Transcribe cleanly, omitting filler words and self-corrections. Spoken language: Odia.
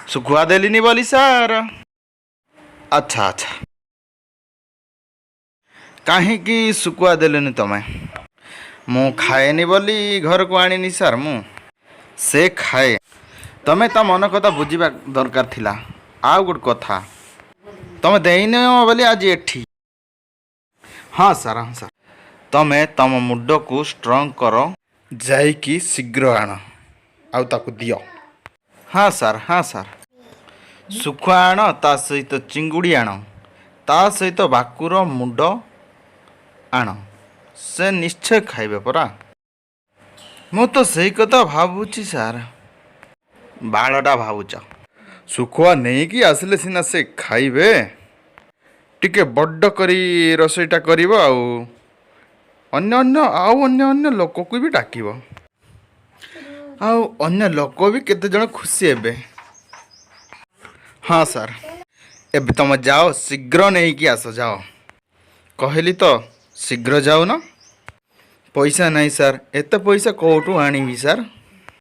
ଶୁଖୁଆ ଦେଲିନି ବୋଲି ସାର୍। ଆଚ୍ଛା ଆଚ୍ଛା, କାହିଁକି ଶୁଖୁଆ ଦେଲେନି ତମେ? ମୁଁ ଖାଏନି ବୋଲି ଘରକୁ ଆଣିନି ସାର୍ ମୁଁ। ସେ ଖାଏ। ତମେ ତା ମନ କଥା ବୁଝିବା ଦରକାର ଥିଲା। ଆଉ ଗୋଟେ କଥା, ତମେ ଦେଇନ ବୋଲି ଆଜି ଏଠି। ହଁ ସାର୍, ହଁ ସାର୍, ତମେ ତମ ମୁଣ୍ଡକୁ ଷ୍ଟ୍ରଙ୍ଗ କର, ଯାଇକି ଶୀଘ୍ର ଆଣ ଆଉ ତାକୁ ଦିଅ। ହଁ ସାର୍, ହଁ ସାର୍, ଶୁଖୁଆ ଆଣ, ତା ସହିତ ଚିଙ୍ଗୁଡ଼ି ଆଣ, ତା ସହିତ ଭାକୁର ମୁଣ୍ଡ ଆଣ। ସେ ନିଶ୍ଚୟ ଖାଇବେ ପରା। ମୁଁ ତ ସେଇ କଥା ଭାବୁଛି ସାର୍। ବାଳଟା ଭାବୁଛ। ଶୁଖୁଆ ନେଇକି ଆସିଲେ ସିନା ସେ ଖାଇବେ। ଟିକେ ବଡ଼ କରି ରୋଷେଇଟା କରିବ ଆଉ ଅନ୍ୟ ଲୋକକୁ ବି ଡାକିବ। ଆଉ ଅନ୍ୟ ଲୋକ ବି କେତେଜଣ ଖୁସି ହେବେ। ହଁ ସାର୍, ଏବେ ତମେ ଯାଅ, ଶୀଘ୍ର ନେଇକି ଆସ, ଯାଅ। କହିଲି ତ ଶୀଘ୍ର ଯାଉନ। ପଇସା ନାହିଁ ସାର୍, ଏତେ ପଇସା କେଉଁଠୁ ଆଣିବି ସାର୍?